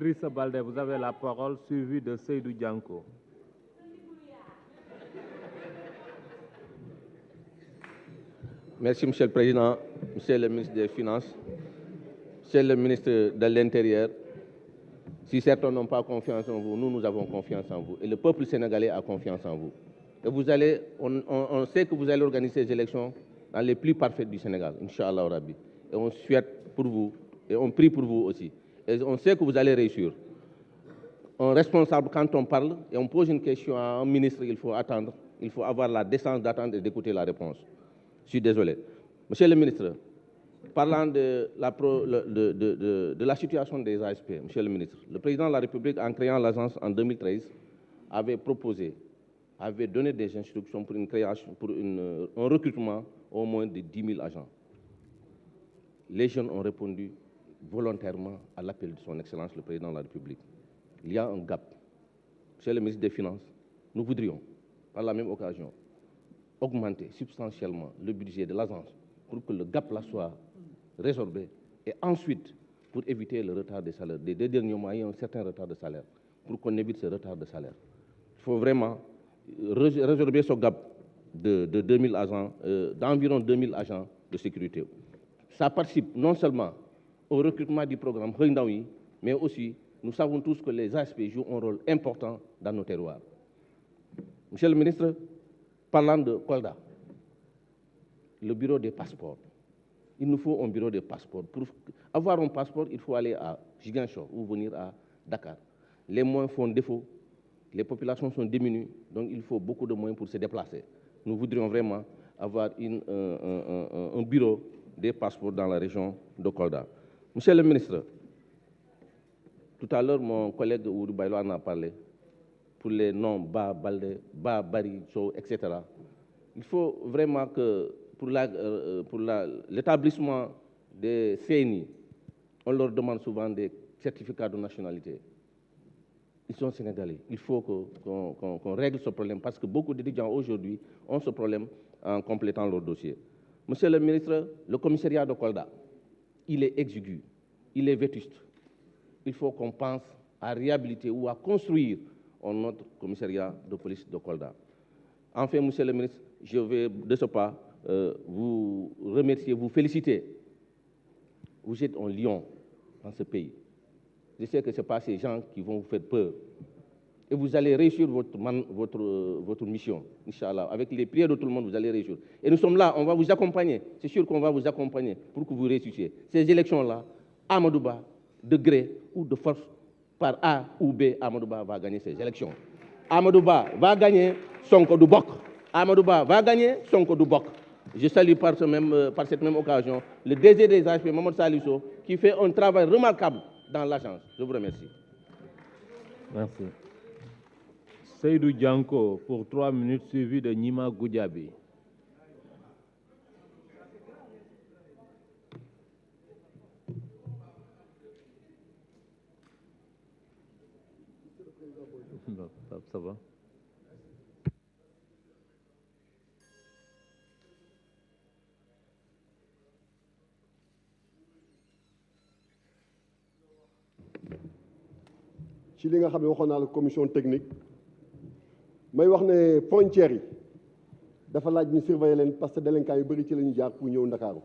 Idrissa Baldé, vous avez la parole, suivi de Seydou Dianko. Merci, Monsieur le Président, Monsieur le ministre des Finances, Monsieur le ministre de l'Intérieur. Si certains n'ont pas confiance en vous, nous avons confiance en vous. Et le peuple sénégalais a confiance en vous. Et on sait que vous allez organiser ces élections dans les plus parfaites du Sénégal, Inch'Allah Rabbi. Et on souhaite pour vous, et on prie pour vous aussi. Et on sait que vous allez réussir. Un responsable, quand on parle et on pose une question à un ministre, il faut attendre, il faut avoir la décence d'attendre et d'écouter la réponse. Je suis désolé. Monsieur le ministre, parlant de la situation des ASP, Monsieur le ministre, le président de la République, en créant l'agence en 2013, avait donné des instructions pour un recrutement au moins de 10 000 agents. Les jeunes ont répondu volontairement à l'appel de son Excellence, le président de la République. Il y a un gap. Monsieur le ministre des Finances, nous voudrions, par la même occasion, augmenter substantiellement le budget de l'agence pour que le gap-là soit résorbé et ensuite pour éviter le retard des salaires. Des 2 derniers mois, il y a un certain retard de salaire. Pour qu'on évite ce retard de salaire, il faut vraiment résorber ce gap de 2000 agents, d'environ 2000 agents de sécurité. Ça participe non seulement au recrutement du programme Rendaoui, mais aussi, nous savons tous que les ASP jouent un rôle important dans nos terroirs. Monsieur le ministre, parlant de Kolda, le bureau des passeports. Il nous faut un bureau des passeports. Pour avoir un passeport, il faut aller à Ziguinchor ou venir à Dakar. Les moyens font défaut, les populations sont diminuées, donc il faut beaucoup de moyens pour se déplacer. Nous voudrions vraiment avoir un bureau des passeports dans la région de Kolda. Monsieur le ministre, tout à l'heure, mon collègue Oudou Bailo en a parlé pour les noms Ba, Baldé, Ba, Bari, Sow, etc. Il faut vraiment que pour l'établissement des CNI, on leur demande souvent des certificats de nationalité. Ils sont sénégalais. Il faut qu'on règle ce problème parce que beaucoup d'étudiants aujourd'hui ont ce problème en complétant leur dossier. Monsieur le ministre, le commissariat de Kolda, il est exigu, il est vétuste. Il faut qu'on pense à réhabiliter ou à construire un autre commissariat de police de Kolda. Enfin, monsieur le ministre, je vais de ce pas vous remercier, vous féliciter. Vous êtes un lion dans ce pays. Je sais que ce n'est pas ces gens qui vont vous faire peur. Et vous allez réussir votre mission, Inch'Allah. Avec les prières de tout le monde, vous allez réussir. Et nous sommes là, on va vous accompagner. C'est sûr qu'on va vous accompagner pour que vous réussissiez. Ces élections-là, Amadouba, de gré ou de force, par A ou B, Amadouba va gagner ces élections. Amadouba va gagner Sonko du Bok. Amadouba va gagner Sonko du Bok. Je salue par cette même occasion le DG des AFP, Mamadou Salisso, qui fait un travail remarquable dans l'agence. Je vous remercie. Merci. Seydou Dianko pour 3 minutes, suivi de Nima Goudjabi. Ça va. ci li nga xam ne waxoon naa la commission technique may wax ne frontières yi dafa laaj ñu surveiller leen parce que délinquants yu bëri ci la ñu jaar pour ñëw Ndakaaru